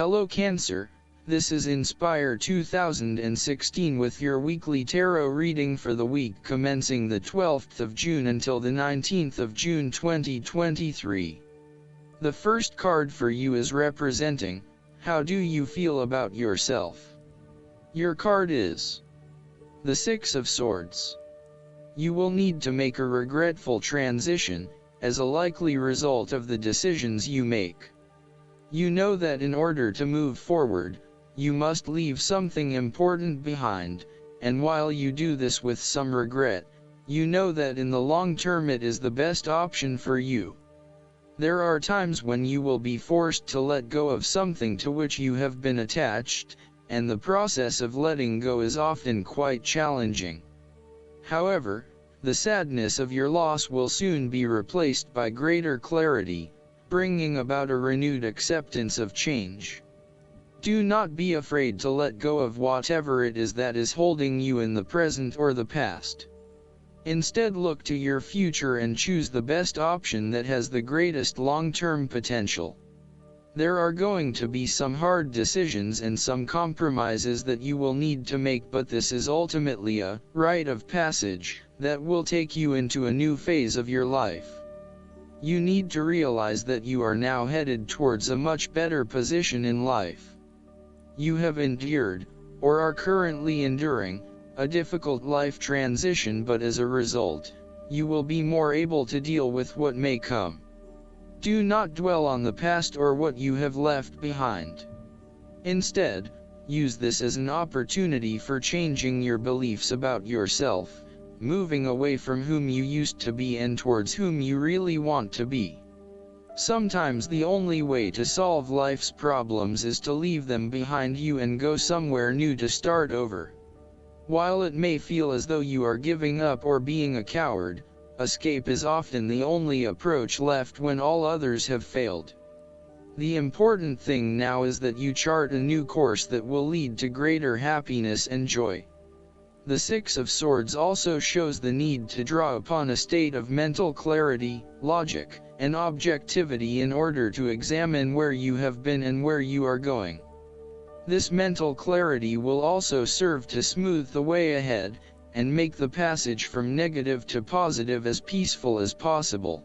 Hello Cancer, this is Inspire 2016 with your weekly tarot reading for the week commencing the 12th of June until the 19th of June 2023. The first card for you is representing, how do you feel about yourself? Your card is the Six of Swords. You will need to make a regretful transition, as a likely result of the decisions you make. You know that in order to move forward, you must leave something important behind, and while you do this with some regret, you know that in the long term it is the best option for you. There are times when you will be forced to let go of something to which you have been attached, and the process of letting go is often quite challenging. However, the sadness of your loss will soon be replaced by greater clarity, bringing about a renewed acceptance of change. Do not be afraid to let go of whatever it is that is holding you in the present or the past. Instead, look to your future and choose the best option that has the greatest long-term potential. There are going to be some hard decisions and some compromises that you will need to make, but this is ultimately a rite of passage that will take you into a new phase of your life. You need to realize that you are now headed towards a much better position in life. You have endured, or are currently enduring, a difficult life transition, but as a result, you will be more able to deal with what may come. Do not dwell on the past or what you have left behind. Instead, use this as an opportunity for changing your beliefs about yourself, moving away from whom you used to be and towards whom you really want to be. Sometimes the only way to solve life's problems is to leave them behind you and go somewhere new to start over. While it may feel as though you are giving up or being a coward, escape is often the only approach left when all others have failed. The important thing now is that you chart a new course that will lead to greater happiness and joy. The Six of Swords also shows the need to draw upon a state of mental clarity, logic, and objectivity in order to examine where you have been and where you are going. This mental clarity will also serve to smooth the way ahead, and make the passage from negative to positive as peaceful as possible.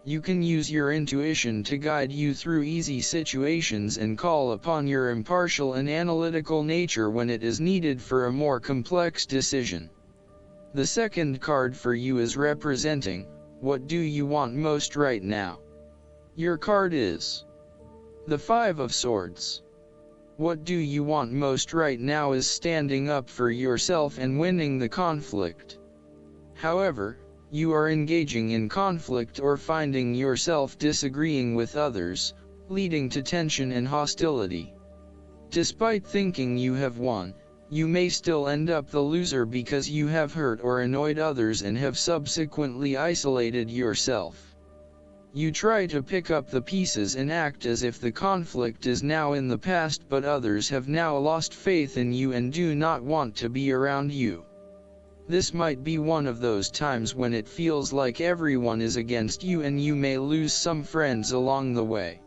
You can use your intuition to guide you through easy situations and call upon your impartial and analytical nature when it is needed for a more complex decision. The second card for you is representing, what do you want most right now? Your card is the Five of Swords. What do you want most right now is standing up for yourself and winning the conflict. However, you are engaging in conflict or finding yourself disagreeing with others, leading to tension and hostility. Despite thinking you have won, you may still end up the loser because you have hurt or annoyed others and have subsequently isolated yourself. You try to pick up the pieces and act as if the conflict is now in the past, but others have now lost faith in you and do not want to be around you. This might be one of those times when it feels like everyone is against you and you may lose some friends along the way.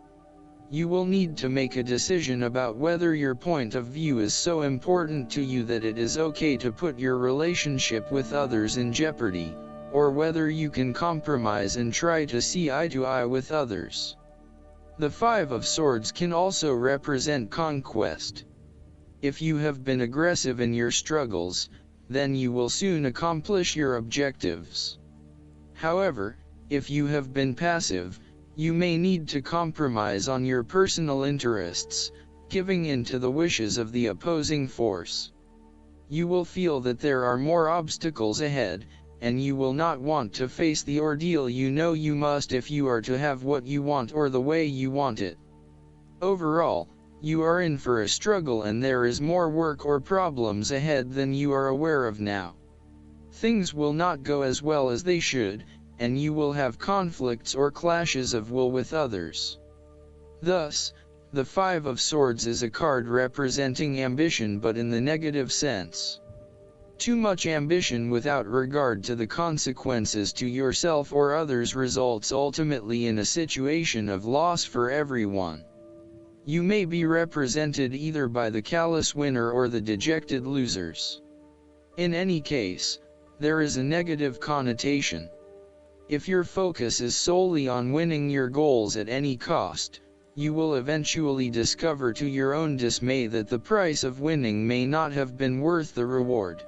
You will need to make a decision about whether your point of view is so important to you that it is okay to put your relationship with others in jeopardy, or whether you can compromise and try to see eye to eye with others. The Five of Swords can also represent conquest. If you have been aggressive in your struggles, then you will soon accomplish your objectives. However, if you have been passive, you may need to compromise on your personal interests, giving in to the wishes of the opposing force. You will feel that there are more obstacles ahead, and you will not want to face the ordeal you know you must if you are to have what you want or the way you want it. Overall, you are in for a struggle and there is more work or problems ahead than you are aware of now. Things will not go as well as they should, and you will have conflicts or clashes of will with others. Thus, the Five of Swords is a card representing ambition, but in the negative sense. Too much ambition without regard to the consequences to yourself or others results ultimately in a situation of loss for everyone. You may be represented either by the callous winner or the dejected losers. In any case, there is a negative connotation. If your focus is solely on winning your goals at any cost, you will eventually discover to your own dismay that the price of winning may not have been worth the reward.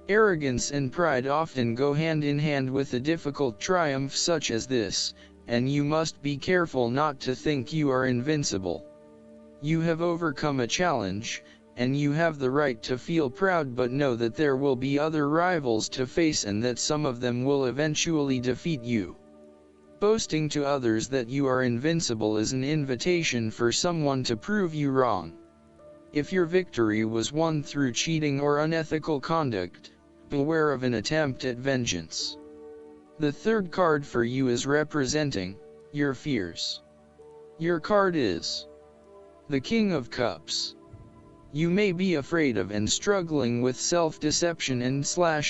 Arrogance and pride often go hand in hand with a difficult triumph such as this, and you must be careful not to think you are invincible. You have overcome a challenge, and you have the right to feel proud, but know that there will be other rivals to face and that some of them will eventually defeat you. Boasting to others that you are invincible is an invitation for someone to prove you wrong. If your victory was won through cheating or unethical conduct, beware of an attempt at vengeance. The third card for you is representing your fears. Your card is the King of Cups. You may be afraid of and struggling with self-deception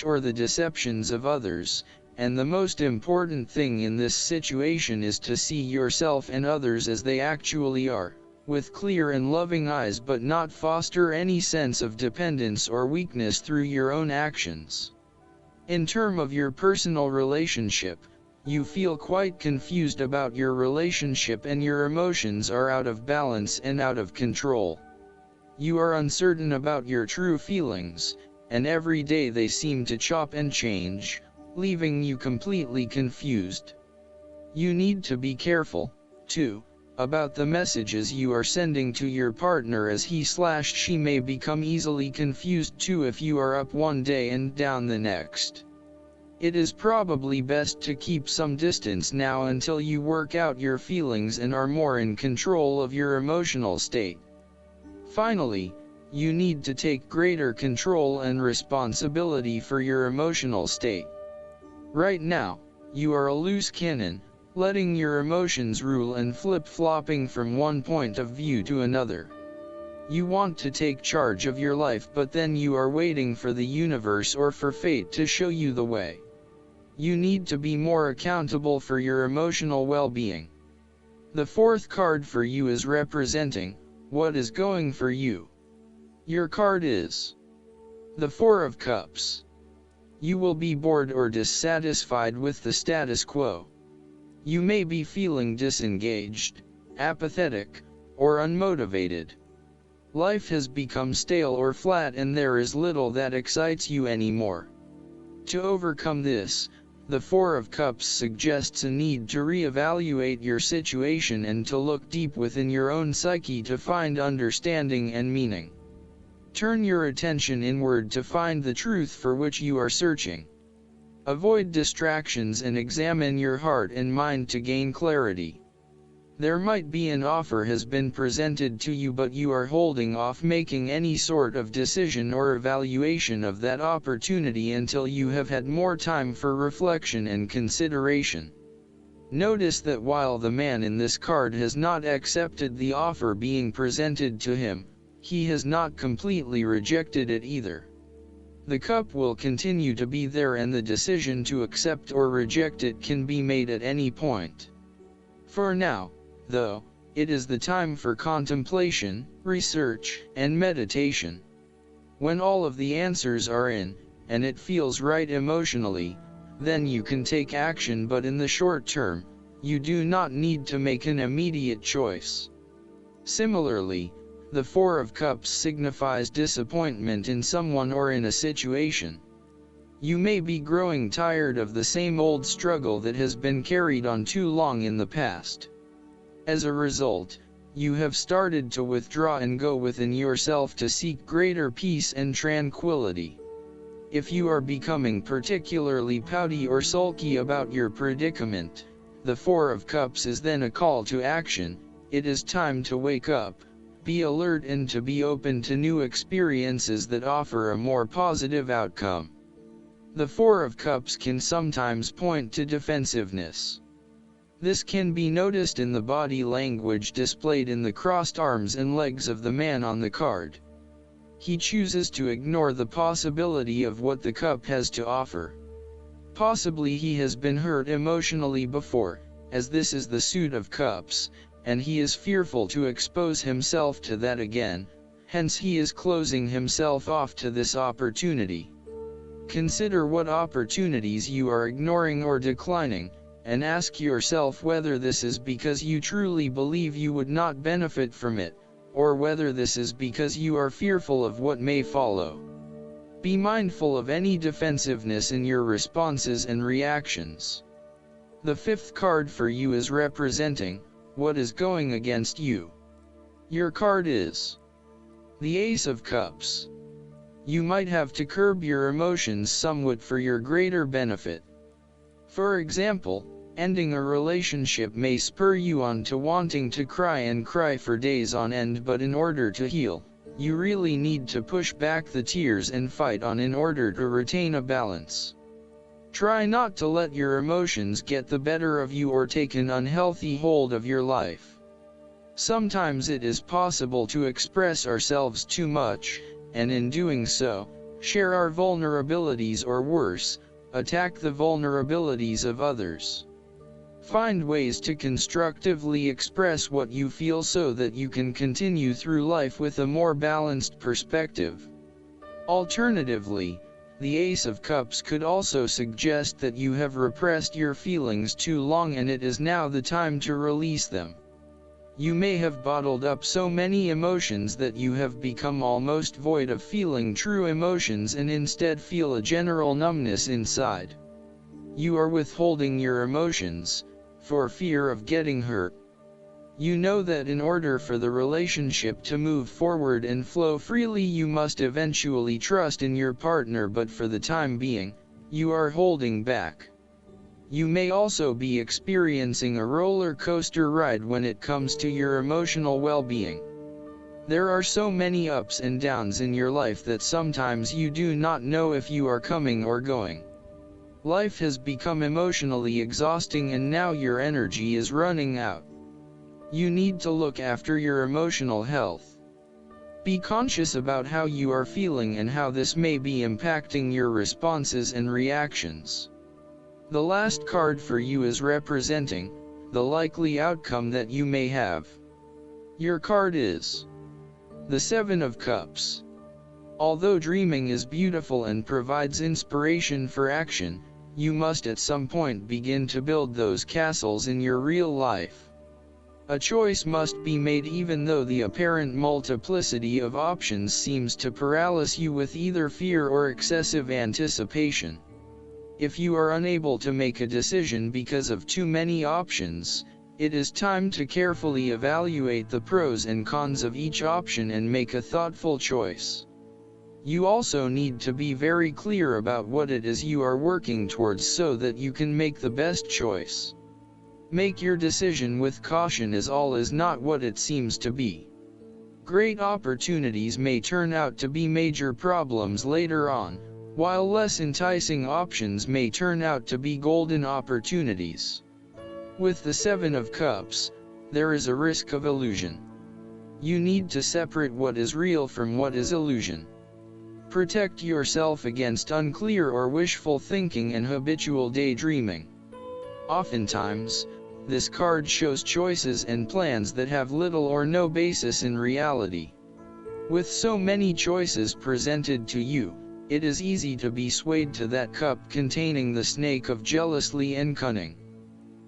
or the deceptions of others, and the most important thing in this situation is to see yourself and others as they actually are, with clear and loving eyes, but not foster any sense of dependence or weakness through your own actions. In terms of your personal relationship, you feel quite confused about your relationship and your emotions are out of balance and out of control. You are uncertain about your true feelings, and every day they seem to chop and change, leaving you completely confused. You need to be careful, too, about the messages you are sending to your partner, as he/she may become easily confused too if you are up one day and down the next. It is probably best to keep some distance now until you work out your feelings and are more in control of your emotional state. Finally, you need to take greater control and responsibility for your emotional state. Right now, you are a loose cannon, letting your emotions rule and flip-flopping from one point of view to another. You want to take charge of your life, but then you are waiting for the universe or for fate to show you the way. You need to be more accountable for your emotional well-being. The fourth card for you is representing what is going for you. Your card is the Four of Cups. You will be bored or dissatisfied with the status quo. You may be feeling disengaged, apathetic, or unmotivated. Life has become stale or flat and there is little that excites you anymore. To overcome this, the Four of Cups suggests a need to reevaluate your situation and to look deep within your own psyche to find understanding and meaning. Turn your attention inward to find the truth for which you are searching. Avoid distractions and examine your heart and mind to gain clarity. There might be an offer has been presented to you, but you are holding off making any sort of decision or evaluation of that opportunity until you have had more time for reflection and consideration. Notice that while the man in this card has not accepted the offer being presented to him, he has not completely rejected it either. The cup will continue to be there, and the decision to accept or reject it can be made at any point. For now, though, it is the time for contemplation, research, and meditation. When all of the answers are in, and it feels right emotionally, then you can take action, but in the short term, you do not need to make an immediate choice. Similarly, the Four of Cups signifies disappointment in someone or in a situation. You may be growing tired of the same old struggle that has been carried on too long in the past. As a result, you have started to withdraw and go within yourself to seek greater peace and tranquility. If you are becoming particularly pouty or sulky about your predicament, the Four of Cups is then a call to action. It is time to wake up, be alert, and to be open to new experiences that offer a more positive outcome. The Four of Cups can sometimes point to defensiveness. This can be noticed in the body language displayed in the crossed arms and legs of the man on the card. He chooses to ignore the possibility of what the cup has to offer. Possibly he has been hurt emotionally before, as this is the Suit of Cups, and he is fearful to expose himself to that again, hence he is closing himself off to this opportunity. Consider what opportunities you are ignoring or declining, and ask yourself whether this is because you truly believe you would not benefit from it, or whether this is because you are fearful of what may follow. Be mindful of any defensiveness in your responses and reactions. The fifth card for you is representing what is going against you. Your card is the Ace of Cups. You might have to curb your emotions somewhat for your greater benefit. For example, ending a relationship may spur you on to wanting to cry for days on end, but in order to heal, you really need to push back the tears and fight on in order to retain a balance. Try not to let your emotions get the better of you or take an unhealthy hold of your life. Sometimes it is possible to express ourselves too much, and in doing so, share our vulnerabilities or worse, attack the vulnerabilities of others. Find ways to constructively express what you feel so that you can continue through life with a more balanced perspective. Alternatively, the Ace of Cups could also suggest that you have repressed your feelings too long and it is now the time to release them. You may have bottled up so many emotions that you have become almost void of feeling true emotions and instead feel a general numbness inside. You are withholding your emotions, for fear of getting hurt. You know that in order for the relationship to move forward and flow freely you must eventually trust in your partner, but for the time being, you are holding back. You may also be experiencing a roller coaster ride when it comes to your emotional well-being. There are so many ups and downs in your life that sometimes you do not know if you are coming or going. Life has become emotionally exhausting and now your energy is running out. You need to look after your emotional health. Be conscious about how you are feeling and how this may be impacting your responses and reactions. The last card for you is representing the likely outcome that you may have. Your card is the Seven of Cups. Although dreaming is beautiful and provides inspiration for action, you must at some point begin to build those castles in your real life. A choice must be made even though the apparent multiplicity of options seems to paralyze you with either fear or excessive anticipation. If you are unable to make a decision because of too many options, it is time to carefully evaluate the pros and cons of each option and make a thoughtful choice. You also need to be very clear about what it is you are working towards so that you can make the best choice. Make your decision with caution, as all is not what it seems to be. Great opportunities may turn out to be major problems later on, while less enticing options may turn out to be golden opportunities. With the Seven of Cups, there is a risk of illusion. You need to separate what is real from what is illusion. Protect yourself against unclear or wishful thinking and habitual daydreaming. Oftentimes, this card shows choices and plans that have little or no basis in reality. With so many choices presented to you, it is easy to be swayed to that cup containing the snake of jealousy and cunning.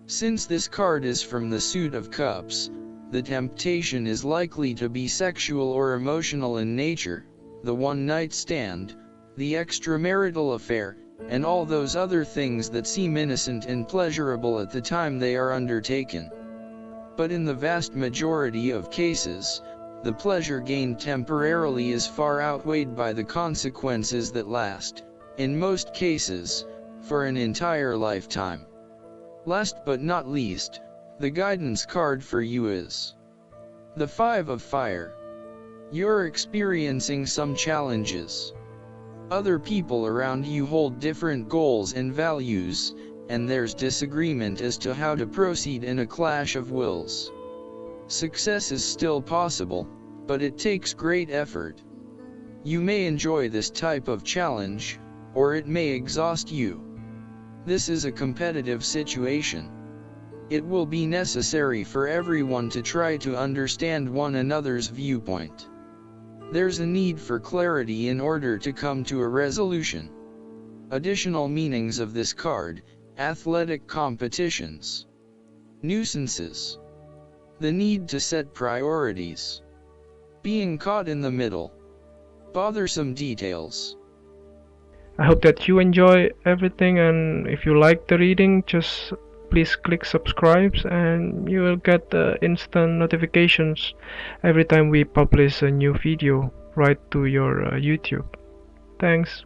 Since this card is from the suit of cups, the temptation is likely to be sexual or emotional in nature, the one-night stand, the extramarital affair, and all those other things that seem innocent and pleasurable at the time they are undertaken. But in the vast majority of cases, the pleasure gained temporarily is far outweighed by the consequences that last, in most cases, for an entire lifetime. Last but not least, the guidance card for you is the Five of Fire. You're experiencing some challenges. Other people around you hold different goals and values, and there's disagreement as to how to proceed in a clash of wills. Success is still possible, but it takes great effort. You may enjoy this type of challenge, or it may exhaust you. This is a competitive situation. It will be necessary for everyone to try to understand one another's viewpoint. There's a need for clarity in order to come to a resolution. Additional meanings of this card: athletic competitions, nuisances, the need to set priorities, being caught in the middle, bothersome details. I hope that you enjoy everything, and if you like the reading, just please click subscribe and you will get instant notifications every time we publish a new video right to your YouTube. Thanks.